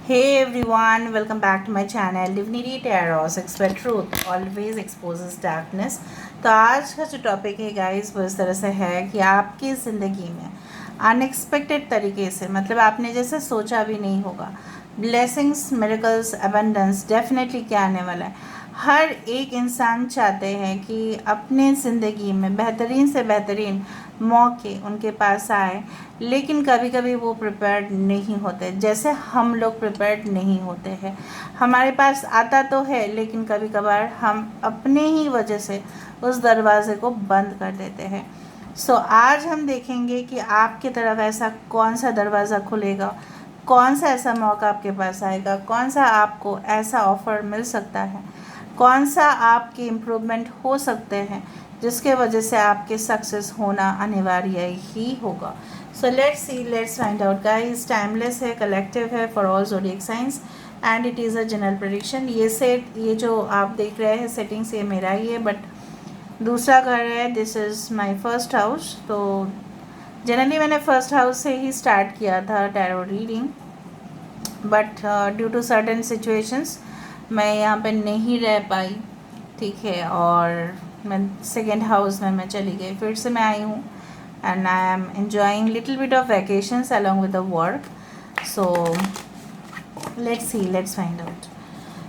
Hey everyone, welcome back to my channel Divinity Tarot Expert Truth always exposes darkness। तो आज का जो topic है गाइस वो इस तरह से है कि आपकी ज़िंदगी में अनएक्सपेक्टेड तरीके से मतलब आपने जैसे सोचा भी नहीं होगा ब्लेसिंग्स मिरेकल्स अबंडेंस डेफिनेटली क्या आने वाला है। हर एक इंसान चाहते हैं कि अपने ज़िंदगी में बेहतरीन से बेहतरीन मौके उनके पास आए, लेकिन कभी कभी वो प्रिपेयर्ड नहीं होते, जैसे हम लोग प्रिपेयर्ड नहीं होते हैं। हमारे पास आता तो है लेकिन कभी कभार हम अपने ही वजह से उस दरवाज़े को बंद कर देते हैं। आज हम देखेंगे कि आपकी तरफ ऐसा कौन सा दरवाज़ा खुलेगा, कौन सा ऐसा मौका आपके पास आएगा, कौन सा आपको ऐसा ऑफ़र मिल सकता है, कौन सा आपके इम्प्रूवमेंट हो सकते हैं जिसके वजह से आपके सक्सेस होना अनिवार्य ही होगा। So let's find out guys. Timeless है, कलेक्टिव है for all zodiac science and it is a general prediction. ये जो आप देख रहे हैं सेटिंग्स ये मेरा ही है, बट दूसरा घर है, this is my first house. तो जनरली मैंने फर्स्ट हाउस से ही स्टार्ट किया था tarot reading, but due to certain situations मैं यहाँ पे नहीं रह पाई, ठीक है, और मैं सेकेंड हाउस में मैं चली गई, फिर से मैं आई हूँ and I am enjoying little bit of vacations along with the work. So let's find out.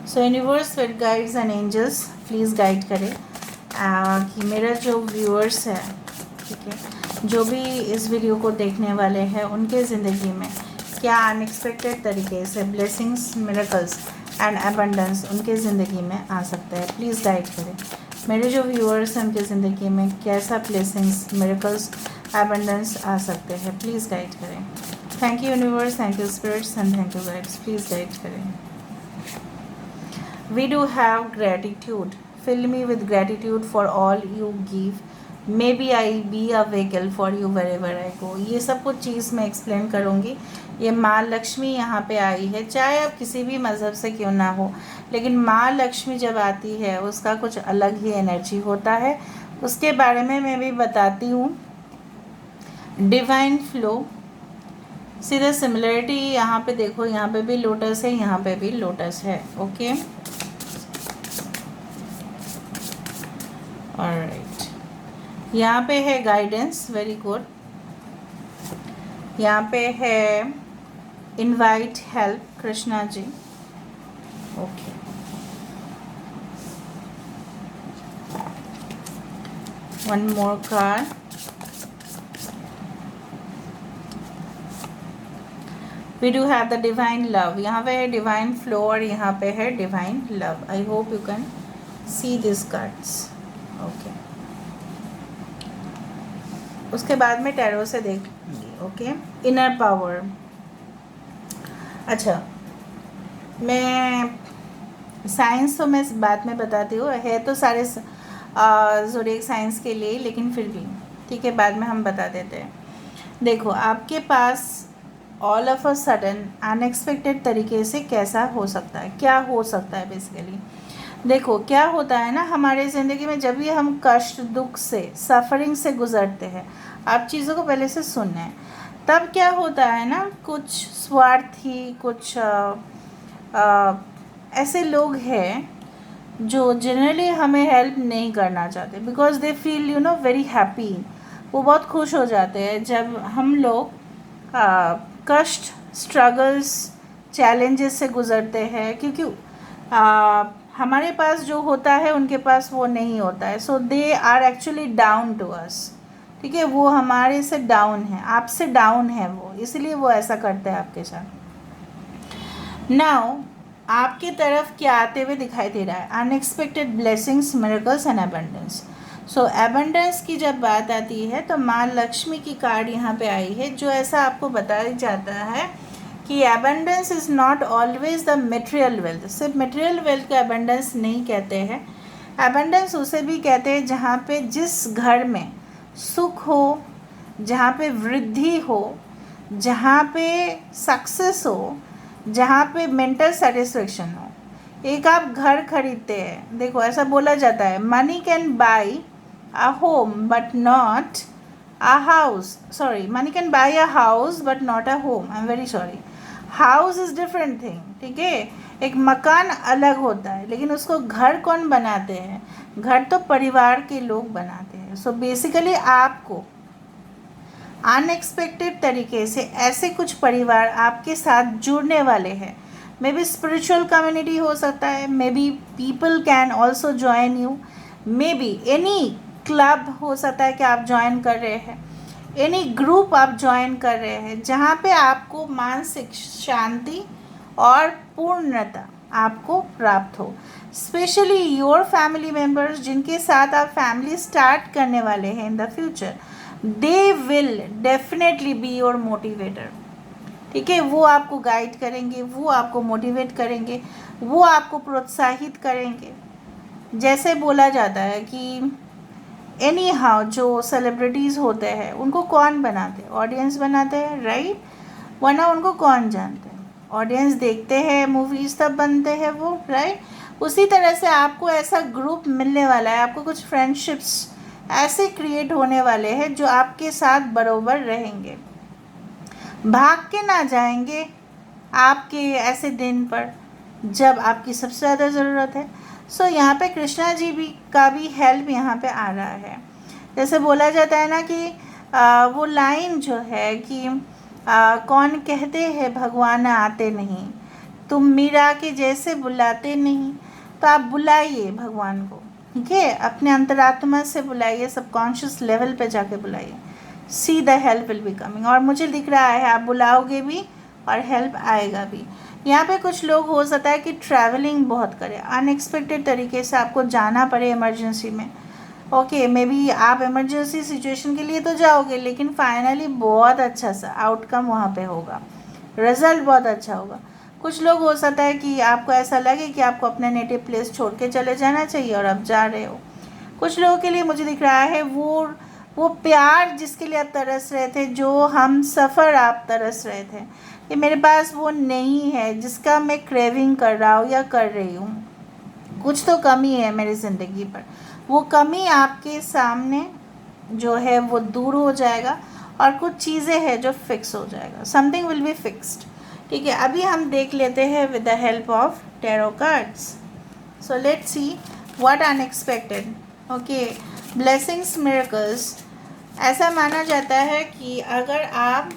So universe with guides and angels please guide करें कि मेरा जो व्यूअर्स है, ठीक है, जो भी इस वीडियो को देखने वाले हैं उनके ज़िंदगी में क्या अनएक्सपेक्टेड तरीके से ब्लेसिंग्स मिरेकल्स एंड अबंडेंस उनके ज़िंदगी में आ सकता है, प्लीज़ गाइड करें। मेरे जो व्यूअर्स हैं उनके ज़िंदगी में कैसा ब्लेसिंग्स मिरेकल्स अबंडेंस आ सकते हैं, प्लीज़ गाइड करें। Thank you universe, thank you spirits and thank you guides, please guide करें। We do have gratitude. Fill me with gratitude for all you give. Maybe I be a vehicle for you wherever I go. ये सब कुछ चीज़ मैं explain करूँगी। ये माँ लक्ष्मी यहाँ पे आई है, चाहे आप किसी भी मज़हब से क्यों ना हो, लेकिन माँ लक्ष्मी जब आती है उसका कुछ अलग ही एनर्जी होता है। उसके बारे में मैं भी बताती हूँ। डिवाइन फ्लो, सीधा सिमिलरिटी यहाँ पे देखो, यहाँ पे भी लोटस है, यहाँ पे भी लोटस है, ओके। ऑलराइट, यहाँ पे है गाइडेंस, वेरी गुड। यहाँ पे है invite help, Krishna ji, okay. One more card, we do have the divine love. यहाँ पे है डिवाइन फ्लो और यहाँ पे है divine love. I hope you can see this cards, okay. उसके बाद में टैरो से देख लूँगी, ओके। इनर पावर, अच्छा, मैं साइंस तो मैं इस बात में बताती हूँ, है तो सारे ज़ोडिएक साइंस के लिए, लेकिन फिर भी ठीक है, बाद में हम बता देते हैं। देखो, आपके पास all of a sudden unexpected तरीके से कैसा हो सकता है, क्या हो सकता है बेसिकली। देखो क्या होता है ना, हमारे ज़िंदगी में जब भी हम कष्ट, दुख से, सफरिंग से गुजरते हैं, आप चीज़ों को पहले से सुनना है, तब क्या होता है ना, कुछ स्वार्थी, कुछ ऐसे लोग हैं जो जनरली हमें हेल्प नहीं करना चाहते, because they feel very happy. वो बहुत खुश हो जाते हैं जब हम लोग कष्ट, स्ट्रगल्स, चैलेंजेस से गुज़रते हैं, क्योंकि हमारे पास जो होता है उनके पास वो नहीं होता है। So they are actually down to us, ठीक है, वो हमारे से डाउन है, आपसे डाउन है वो, इसलिए वो ऐसा करते हैं आपके साथ। नाउ आपकी तरफ क्या आते हुए दिखाई दे रहा है, unexpected blessings miracles and abundance. So abundance की जब बात आती है तो माँ लक्ष्मी की कार्ड यहाँ पे आई है, जो ऐसा आपको बताया जाता है कि abundance is not always the material wealth. सिर्फ मटेरियल वेल्थ का अबंडेंस नहीं कहते हैं, अबंडेंस उसे भी कहते हैं जहाँ पे, जिस घर में सुख हो, जहाँ पे वृद्धि हो, जहाँ पे सक्सेस हो, जहाँ पे मेंटल सेटिस्फेक्शन हो। एक आप घर खरीदते हैं, देखो ऐसा बोला जाता है, money can buy a home but not a house, sorry, money can buy a house but not a home, I am very sorry. House is different thing, ठीक है। एक मकान अलग होता है, लेकिन उसको घर कौन बनाते हैं? घर तो परिवार के लोग बनाते हैं। सो बेसिकली आपको अनएक्सपेक्टेड तरीके से ऐसे कुछ परिवार आपके साथ जुड़ने वाले हैं। मे बी स्पिरिचुअल कम्युनिटी हो सकता है, may be people can also join you, may be any club हो सकता है कि आप ज्वाइन कर रहे हैं, एनी ग्रुप आप ज्वाइन कर रहे हैं जहाँ पे आपको मानसिक शांति और पूर्णता आपको प्राप्त हो। स्पेशली योर फैमिली मेम्बर्स जिनके साथ आप फैमिली स्टार्ट करने वाले हैं in the future, they will definitely be your motivator, ठीक है। वो आपको गाइड करेंगे, वो आपको मोटिवेट करेंगे, वो आपको प्रोत्साहित करेंगे। जैसे बोला जाता है कि एनी हाउ जो सेलिब्रिटीज़ होते हैं उनको कौन बनाते हैं? ऑडियंस बनाते हैं, राइट। वरना उनको कौन जानते हैं? ऑडियंस देखते हैं मूवीज़ तब बनते हैं वो, राइट। उसी तरह से आपको ऐसा ग्रुप मिलने वाला है, आपको कुछ फ्रेंडशिप्स ऐसे क्रिएट होने वाले हैं जो आपके साथ बरोबर रहेंगे, भाग के ना जाएंगे आपके ऐसे दिन पर जब आपकी सबसे ज़्यादा ज़रूरत है। सो यहाँ पे कृष्णा जी भी का भी हेल्प यहाँ पे आ रहा है। जैसे बोला जाता है ना कि वो लाइन जो है कि कौन कहते हैं भगवान आते नहीं, तुम मीरा के जैसे बुलाते नहीं। तो आप बुलाइए भगवान को, ठीक है, अपने अंतरात्मा से बुलाइए, सबकॉन्शियस लेवल पे जाके बुलाइए, see the help will be coming. और मुझे दिख रहा है आप बुलाओगे भी और हेल्प आएगा भी। यहाँ पे कुछ लोग हो सकता है कि ट्रैवलिंग बहुत करें, अनएक्सपेक्टेड तरीके से आपको जाना पड़े इमरजेंसी में। ओके, मे बी आप इमरजेंसी सिचुएशन के लिए तो जाओगे, लेकिन फाइनली बहुत अच्छा सा आउटकम वहाँ पे होगा, रिजल्ट बहुत अच्छा होगा। कुछ लोग हो सकता है कि आपको ऐसा लगे कि आपको अपना नेटिव प्लेस छोड़ के चले जाना चाहिए और आप जा रहे हो। कुछ लोगों के लिए मुझे दिख रहा है वो प्यार जिसके लिए आप तरस रहे थे, जो हम सफ़र आप तरस रहे थे, ये मेरे पास वो नहीं है जिसका मैं क्रेविंग कर रहा हूँ या कर रही हूँ। कुछ तो कमी है मेरी ज़िंदगी पर, वो कमी आपके सामने जो है वो दूर हो जाएगा और कुछ चीज़ें हैं जो फिक्स हो जाएगा, समथिंग विल बी फिक्स्ड, ठीक है। अभी हम देख लेते हैं with the help of tarot cards. So let's see what unexpected. Okay, blessings, miracles. ऐसा माना जाता है कि अगर आप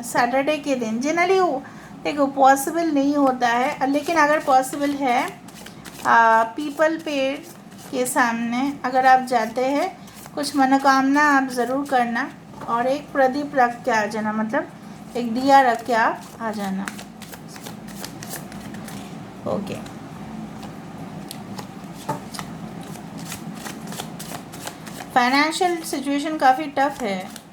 सैटरडे के दिन, जनरली देखो पॉसिबल नहीं होता है, लेकिन अगर पॉसिबल है, पीपल पेड़ के सामने अगर आप जाते हैं, कुछ मनोकामना आप ज़रूर करना और एक प्रदीप रख के आ जाना, मतलब एक दिया रख के आप आ जाना। ओके, फाइनेंशियल सिचुएशन काफ़ी टफ है।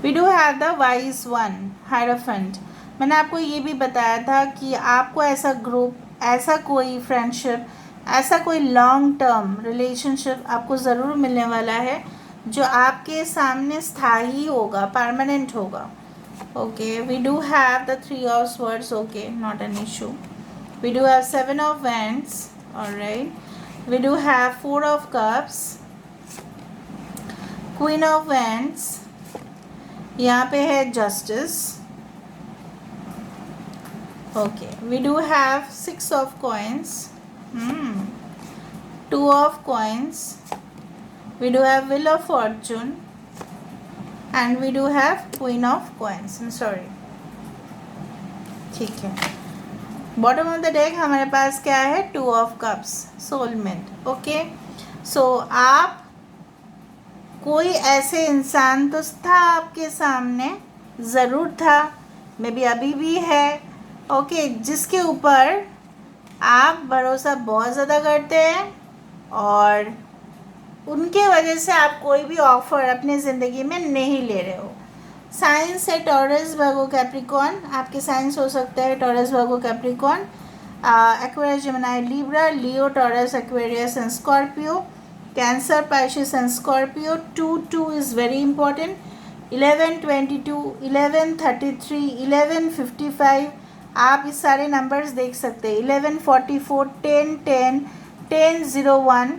We do have the wise one, hierophant. मैंने आपको ये भी बताया था कि आपको ऐसा ग्रुप, ऐसा कोई फ्रेंडशिप, ऐसा कोई लॉन्ग टर्म रिलेशनशिप आपको ज़रूर मिलने वाला है जो आपके सामने स्थायी होगा, परमानेंट होगा। Okay, we do have the 3 of swords, okay, not an issue. We do have 7 of wands, alright. We do have 4 of cups, queen of wands, यहाँ पे है justice. Okay, we do have 6 of coins, 2 of coins, we do have wheel of fortune and we do have queen of coins, sorry, ठीक है। Bottom of the deck हमारे पास क्या है? 2 of cups, soulmate. Okay, सो आप कोई ऐसे इंसान तो था आपके सामने, ज़रूर था, मे बी अभी भी है, ओके, जिसके ऊपर आप भरोसा बहुत ज़्यादा करते हैं और उनके वजह से आप कोई भी ऑफ़र अपनी ज़िंदगी में नहीं ले रहे हो। साइंस है टॉरस, वर्गो, कैप्रिकॉर्न। आपके साइंस हो सकते हैं Taurus, Virgo, Capricorn, Aquarius, Gemini, Libra, Leo, Taurus, Aquarius and Scorpio, Cancer, Pisces and Scorpio. 2 is very important. 11, 22, 11, 33, 11, 55, आप इस सारे नंबर्स देख सकते हैं। 11, 44, 10, 10, 10, 01,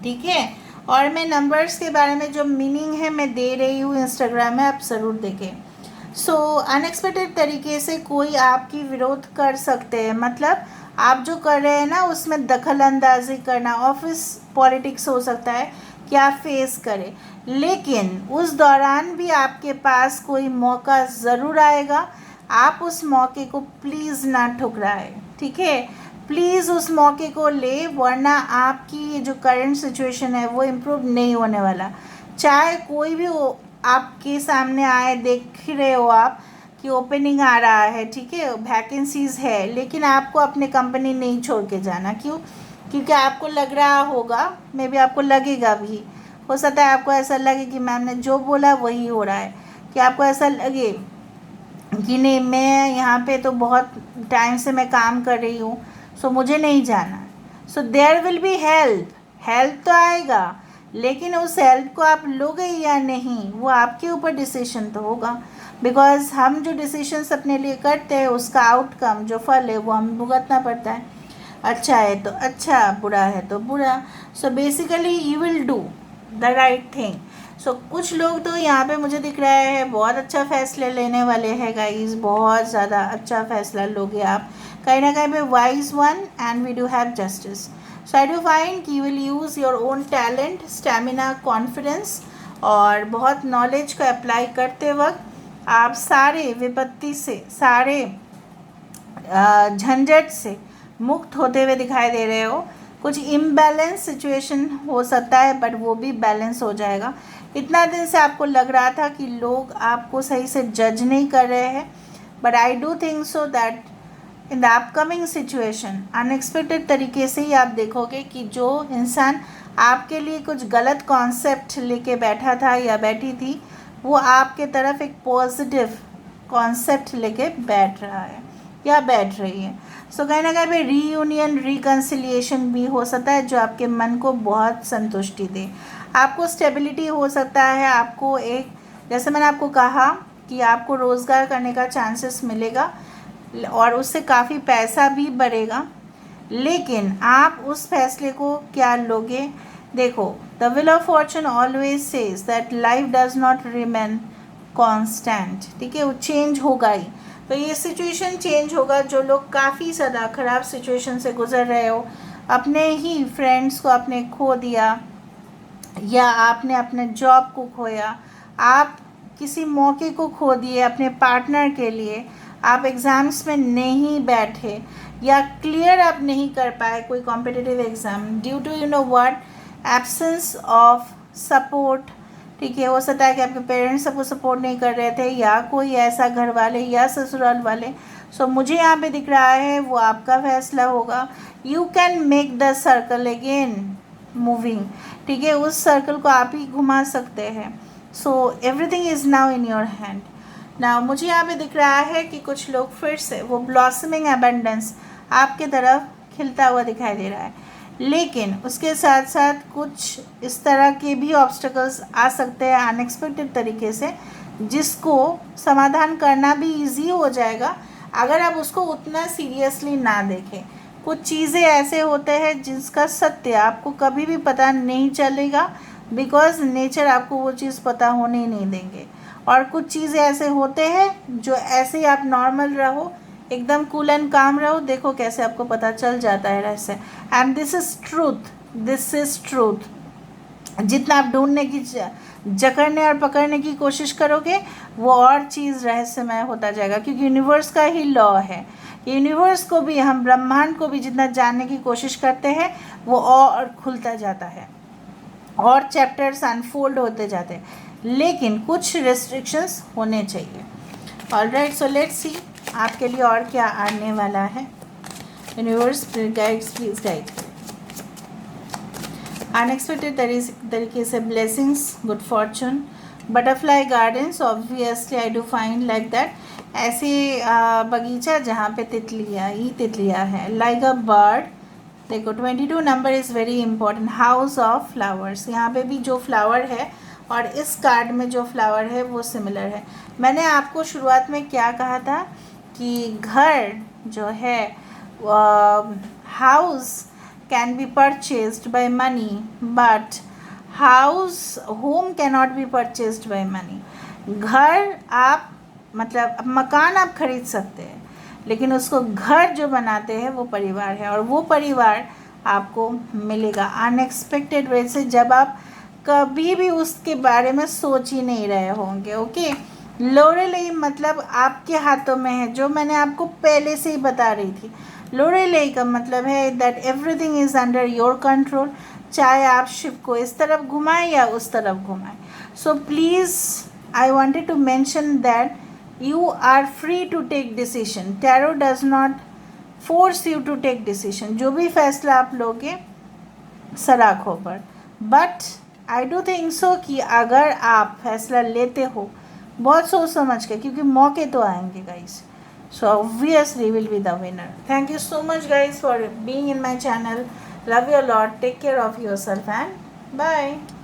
ठीक है। और मैं नंबर्स के बारे में जो मीनिंग है मैं दे रही हूँ इंस्टाग्राम में, आप ज़रूर देखें। सो अनएक्सपेक्टेड तरीके से कोई आपकी विरोध कर सकते हैं, मतलब आप जो कर रहे हैं ना उसमें दखल अंदाजी करना, ऑफिस पॉलिटिक्स हो सकता है कि आप फेस करें, लेकिन उस दौरान भी आपके पास कोई मौका ज़रूर आएगा। आप उस मौके को प्लीज़ ना ठुकराएं, ठीक है। प्लीज़ उस मौके को ले, वरना आपकी ये जो करंट सिचुएशन है वो इम्प्रूव नहीं होने वाला। चाहे कोई भी हो आपके सामने आए, देख ही रहे हो आप कि ओपनिंग आ रहा है, ठीक है, वैकेंसीज़ है, लेकिन आपको अपने कंपनी नहीं छोड़ के जाना। क्यों? क्योंकि आपको लग रहा होगा, मे बी आपको लगेगा भी, हो सकता है आपको ऐसा लगे कि मैम ने जो बोला वही हो रहा है, कि आपको ऐसा लगे कि नहीं, मैं यहाँ पे तो बहुत टाइम से मैं काम कर रही हूँ, सो मुझे नहीं जाना। So there will be help, help तो आएगा, लेकिन उस हेल्प को आप लोगे या नहीं वो आपके ऊपर डिसीजन तो होगा। बिकॉज हम जो डिसीजंस अपने लिए करते हैं उसका आउटकम जो फल है वो हम भुगतना पड़ता है। अच्छा है तो अच्छा, बुरा है तो बुरा। So basically you will do the right thing. So कुछ लोग तो यहाँ पे मुझे दिख रहा है बहुत अच्छा फैसले लेने वाले हैं गाइस, बहुत ज़्यादा अच्छा फैसला लोगे आप कहीं ना कहीं पे, wise one, and we do have justice. So I do find कि you will use your own talent, stamina, confidence और बहुत नॉलेज को अप्लाई करते वक्त आप सारे विपत्ति से, सारे झंझट से मुक्त होते हुए दिखाई दे रहे हो। कुछ इम्बैलेंस सिचुएशन हो सकता है बट वो भी बैलेंस हो जाएगा। इतना दिन से आपको लग रहा था कि लोग आपको सही से जज नहीं कर रहे हैं, but I do think so that in the upcoming situation unexpected तरीके से ही आप देखोगे कि जो इंसान आपके लिए कुछ गलत कॉन्सेप्ट लेके बैठा था या बैठी थी, वो आपके तरफ एक पॉजिटिव कॉन्सेप्ट लेके बैठ रहा है या बैठ रही है। सो कहीं ना कहीं पे रीयूनियन, रिकन्सिलिएशन भी हो सकता है जो आपके मन को बहुत संतुष्टि दे। आपको स्टेबिलिटी हो सकता है, आपको एक, जैसे मैंने आपको कहा कि आपको रोज़गार करने का चांसेस मिलेगा और उससे काफ़ी पैसा भी बढ़ेगा, लेकिन आप उस फैसले को क्या लोगे। देखो, the will of Fortune always says that life does not remain constant, ठीक है, वो चेंज होगा ही। तो ये सिचुएशन चेंज होगा। जो लोग काफ़ी ज़्यादा ख़राब सिचुएशन से गुजर रहे हो, अपने ही फ्रेंड्स को आपने खो दिया या आपने अपने जॉब को खोया, आप किसी मौके को खो दिए अपने पार्टनर के लिए, आप एग्ज़ाम्स में नहीं बैठे या क्लियर आप नहीं कर पाए कोई competitive exam due to you know what, absence of support, ठीक है। हो सकता है कि आपके पेरेंट्स आपको सपोर्ट नहीं कर रहे थे या कोई ऐसा घर वाले या ससुराल वाले। सो मुझे यहाँ पे दिख रहा है वो आपका फैसला होगा। You can make the circle again moving, ठीक है, उस सर्कल को आप ही घुमा सकते हैं। So everything is now in your hand. Now मुझे यहाँ पे दिख रहा है कि कुछ लोग फिर से वो ब्लॉसमिंग एबंडेंस आपके तरफ खिलता हुआ दिखाई दे रहा है, लेकिन उसके साथ साथ कुछ इस तरह के भी ऑब्स्टेकल्स आ सकते हैं अनएक्सपेक्टेड तरीके से, जिसको समाधान करना भी इजी हो जाएगा अगर आप उसको उतना सीरियसली ना देखें। कुछ चीज़ें ऐसे होते हैं जिसका सत्य आपको कभी भी पता नहीं चलेगा, बिकॉज नेचर आपको वो चीज़ पता होने ही नहीं देंगे। और कुछ चीज़ें ऐसे होते हैं जो ऐसे ही आप नॉर्मल रहो, एकदम कूल एंड काम रहो, देखो कैसे आपको पता चल जाता है रहस्य। And this is truth, this is truth. जितना आप ढूंढने की, जकड़ने और पकड़ने की कोशिश करोगे वो और चीज़ रहस्यमय होता जाएगा, क्योंकि यूनिवर्स का ही लॉ है। यूनिवर्स को भी, हम ब्रह्मांड को भी जितना जानने की कोशिश करते हैं वो और खुलता जाता है और चैप्टर्स अनफोल्ड होते जाते हैं, लेकिन कुछ रेस्ट्रिक्शंस होने चाहिए। ऑलराइट, सो लेट्स सी आपके लिए और क्या आने वाला है। Universe guides, please guide. Unexpected तरीके से blessings, good Fortune, butterfly gardens, obviously I do find like that, ऐसे बगीचा जहाँ पे तितलियाँ ही तितलियाँ हैं, लाइक अ बर्ड। देखो 22 number is very important, house of flowers, यहाँ पे भी जो फ्लावर है और इस कार्ड में जो फ्लावर है वो सिमिलर है। मैंने आपको शुरुआत में क्या कहा था कि घर जो है, house can be purchased bye money, but home cannot be purchased bye money. घर आप मतलब मकान आप खरीद सकते हैं, लेकिन उसको घर जो बनाते हैं वो परिवार है, और वो परिवार आपको मिलेगा अनएक्सपेक्टेड वे से, जब आप कभी भी उसके बारे में सोच ही नहीं रहे होंगे। ओके, लोरेलई मतलब आपके हाथों में है, जो मैंने आपको पहले से ही बता रही थी। लोरेलई का मतलब है that everything is under your control, चाहे आप शिप को इस तरफ घुमाएं या उस तरफ घुमाएं। So please I wanted to mention that you are free to take decision. Tarot does not force you to take decision. जो भी फैसला आप लोगे सराखों पर, but I do think so कि अगर आप फैसला लेते हो बहुत सोच समझ के, क्योंकि मौके तो आएंगे guys, so obviously will be the winner. Thank you so much guys for being in my channel. Love you a lot. Take care of yourself and bye.